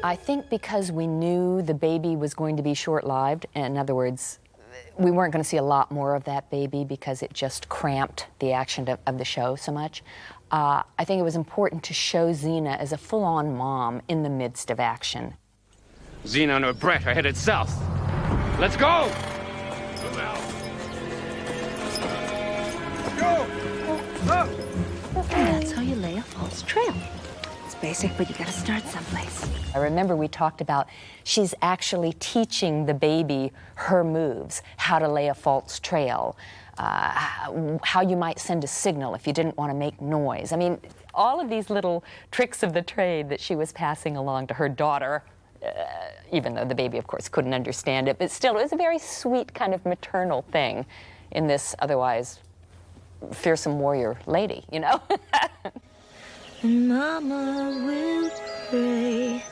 I think because we knew the baby was going to be short-lived, in other words, we weren't going to see a lot more of that baby because it just cramped the action of the show so much. I think it was important to show Xena as a full-on mom in the midst of action. Xena and her Brett are headed south. Let's go! Go! That's how you lay a false trail. It's basic, but you gotta start someplace. I remember we talked about she's actually teaching the baby her moves, how to lay a false trail, how you might send a signal if you didn't want to make noise. I mean, all of these little tricks of the trade that she was passing along to her daughter, even though the baby, of course, couldn't understand it, but still, it was a very sweet kind of maternal thing in this otherwise fearsome warrior lady, you know? And Mama will pray,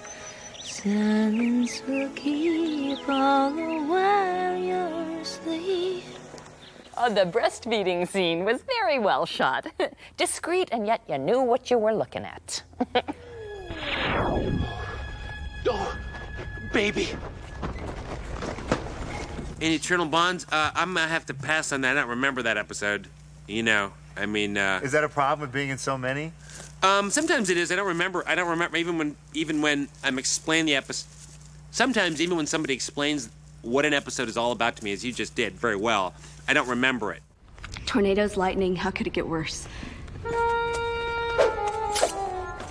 silence will keep all the while you're asleep. Oh, the breastfeeding scene was very well shot. Discreet, and yet you knew what you were looking at. Oh, baby. In Eternal Bonds, I'm gonna have to pass on that. I don't remember that episode. You know, I mean, Is that a problem with being in so many? Sometimes it is. I don't remember even when I'm explaining the episode. Sometimes even when somebody explains what an episode is all about to me, as you just did very well, I don't remember it. Tornadoes, lightning, how could it get worse?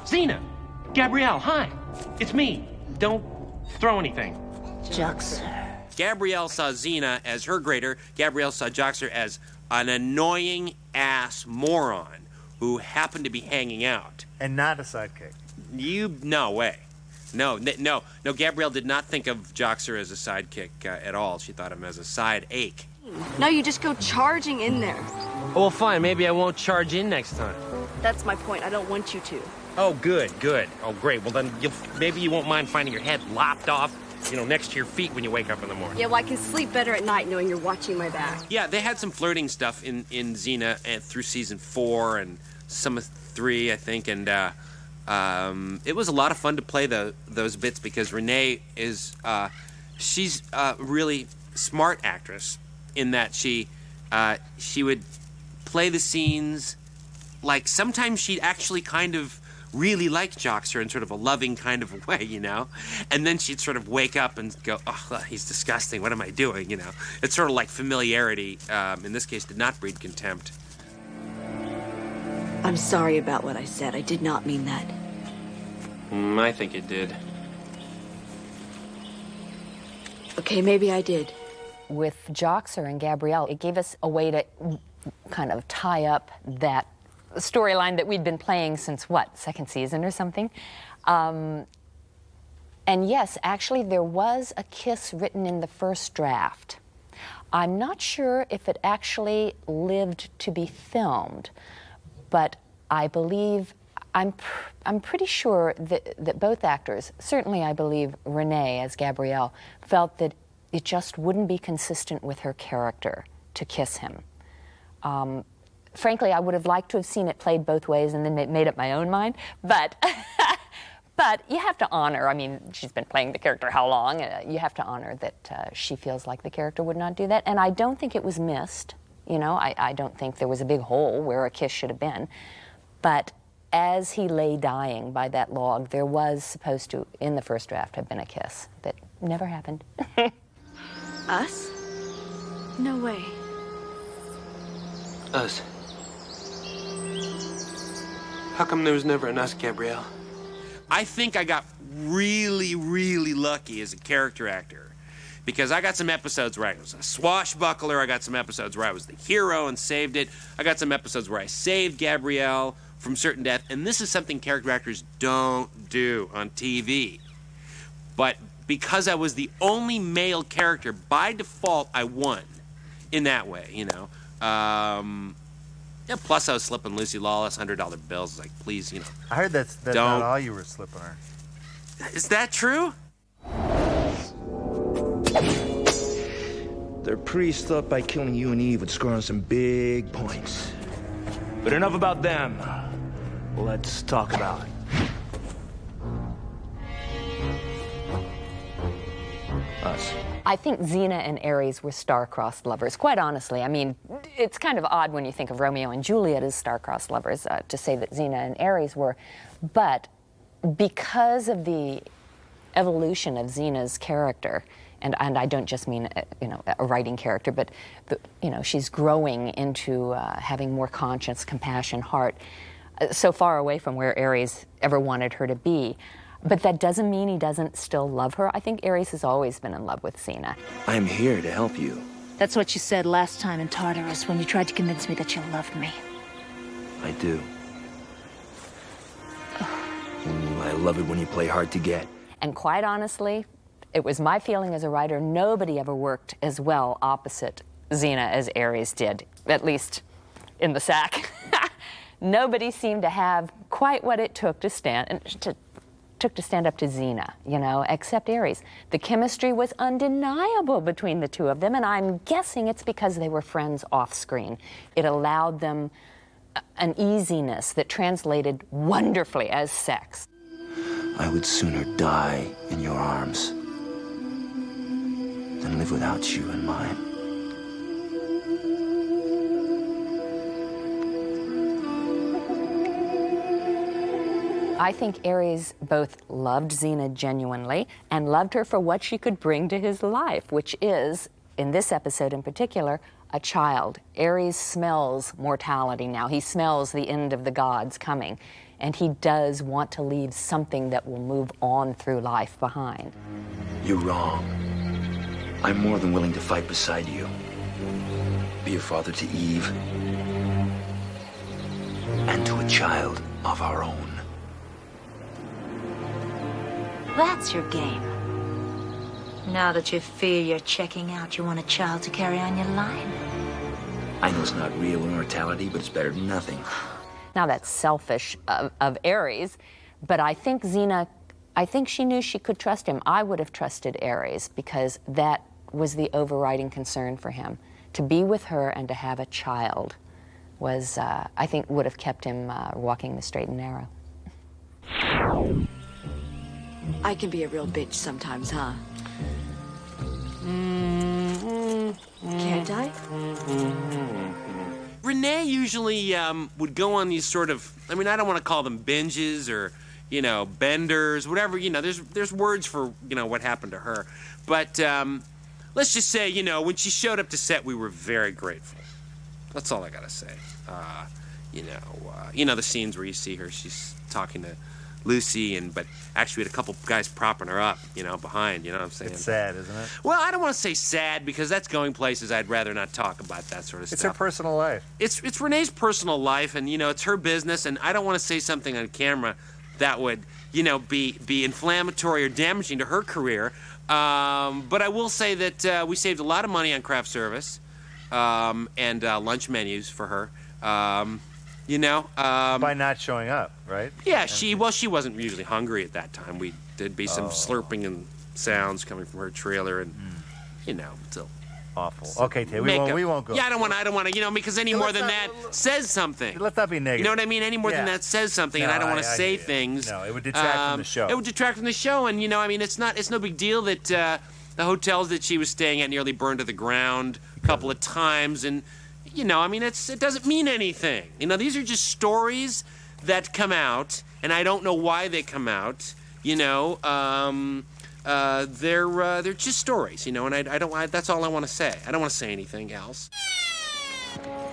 Xena! Gabrielle, hi! It's me. Don't throw anything. Joxer. Gabrielle saw Xena as her grader. Gabrielle saw Joxer as an annoying ass moron who happened to be hanging out. And not a sidekick. No way. No, Gabrielle did not think of Joxer as a sidekick at all. She thought of him as a side ache. No, you just go charging in there. Oh, well, fine. Maybe I won't charge in next time. That's my point. I don't want you to. Oh, good. Oh, great. Well, then maybe you won't mind finding your head lopped off, next to your feet when you wake up in the morning. Yeah, well, I can sleep better at night knowing you're watching my back. Yeah, they had some flirting stuff in Xena and through season 4 and some of 3, I think, and it was a lot of fun to play those bits because Renee is she's a really smart actress in that she would play the scenes like sometimes she'd actually kind of really like Joxer in sort of a loving kind of a way, and then she'd sort of wake up and go, oh, he's disgusting, what am I doing, It's sort of like familiarity, in this case, did not breed contempt. I'm sorry about what I said. I did not mean that. I think it did. Okay, maybe I did. With Joxer and Gabrielle, it gave us a way to kind of tie up that storyline that we'd been playing since, second season or something. And yes, actually, there was a kiss written in the first draft. I'm not sure if it actually lived to be filmed, but I believe, I'm pretty sure that both actors, certainly I believe Renee as Gabrielle, felt that it just wouldn't be consistent with her character to kiss him. Frankly, I would have liked to have seen it played both ways and then made up my own mind, but but you have to honor, I mean, she's been playing the character how long? You have to honor that she feels like the character would not do that, and I don't think it was missed. I don't think there was a big hole where a kiss should have been, but as he lay dying by that log, there was supposed to, in the first draft, have been a kiss that never happened. Us? No way. Us. How come there was never an us, Gabrielle? I think I got really, really lucky as a character actor because I got some episodes where I was a swashbuckler. I got some episodes where I was the hero and saved it. I got some episodes where I saved Gabrielle from certain death. And this is something character actors don't do on TV. But because I was the only male character, by default, I won in that way, Yeah, plus I was slipping Lucy Lawless $100 bills. Like, please, I heard that's not all you were slipping her. Is that true? Their priest thought by killing you and Eve would score on some big points. But enough about them. Let's talk about us. I think Xena and Ares were star-crossed lovers, quite honestly. I mean, it's kind of odd when you think of Romeo and Juliet as star-crossed lovers to say that Xena and Ares were, but because of the evolution of Xena's character, and I don't just mean a writing character, but she's growing into having more conscience, compassion, heart, so far away from where Ares ever wanted her to be. But that doesn't mean he doesn't still love her. I think Ares has always been in love with Xena. I am here to help you. That's what you said last time in Tartarus when you tried to convince me that you loved me. I do. I love it when you play hard to get. And quite honestly, it was my feeling as a writer, nobody ever worked as well opposite Xena as Ares did, at least in the sack. Nobody seemed to have quite what it took to stand up to Xena, except Ares. The chemistry was undeniable between the two of them, and I'm guessing it's because they were friends off-screen. It allowed them an easiness that translated wonderfully as sex. I would sooner die in your arms than live without you in mine. I think Ares both loved Xena genuinely and loved her for what she could bring to his life, which is, in this episode in particular, a child. Ares smells mortality now. He smells the end of the gods coming. And he does want to leave something that will move on through life behind. You're wrong. I'm more than willing to fight beside you. Be a father to Eve. And to a child of our own. That's your game. Now that you fear you're checking out, you want a child to carry on your line? I know it's not real immortality, but it's better than nothing. Now that's selfish of Ares, but I think Xena, I think she knew she could trust him. I would have trusted Ares because that was the overriding concern for him. To be with her and to have a child was, I think, would have kept him walking the straight and narrow. I can be a real bitch sometimes, huh? Can't I? Renee usually would go on these sort of, I mean, I don't want to call them binges or, benders, whatever, there's words for, what happened to her. But let's just say, when she showed up to set, we were very grateful. That's all I got to say. The scenes where you see her, she's talking to Lucy, but actually we had a couple guys propping her up, behind, you know what I'm saying? It's sad, isn't it? Well, I don't want to say sad because that's going places I'd rather not talk about that sort of stuff. It's her personal life. It's Renee's personal life, and, it's her business, and I don't want to say something on camera that would, be inflammatory or damaging to her career. But I will say that we saved a lot of money on craft service and lunch menus for her. By not showing up, right? Yeah, she wasn't usually hungry at that time. There'd be some slurping and sounds coming from her trailer, and still awful. Okay, Tay, we won't go. Yeah, I don't want to, because any more than that says something. Let's not be negative. You know what I mean? Any more than that says something, and I don't want to say things. No, it would detract from the show. It would detract from the show, and it's no big deal that the hotels that she was staying at nearly burned to the ground a couple of times, and. It doesn't mean anything. These are just stories that come out, and I don't know why they come out. They're just stories, and I don't. That's all I want to say. I don't want to say anything else.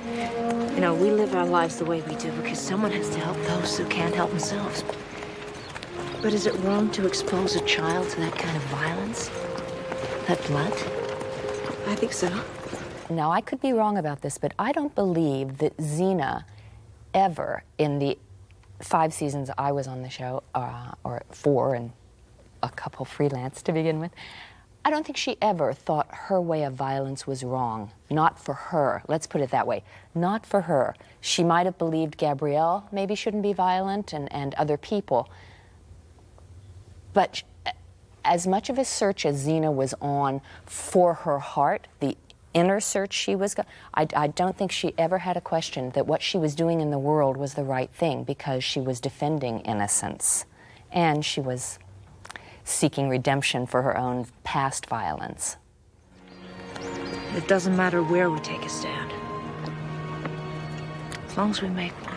We live our lives the way we do because someone has to help those who can't help themselves. But is it wrong to expose a child to that kind of violence? That blood? I think so. Now, I could be wrong about this, but I don't believe that Xena ever, in the 5 seasons I was on the show, or 4 and a couple freelance to begin with, I don't think she ever thought her way of violence was wrong. Not for her. Let's put it that way. Not for her. She might have believed Gabrielle maybe shouldn't be violent and other people. But as much of a search as Xena was on for her heart, the inner search she was, I don't think she ever had a question that what she was doing in the world was the right thing because she was defending innocence. And she was seeking redemption for her own past violence. It doesn't matter where we take a stand. As long as we make one.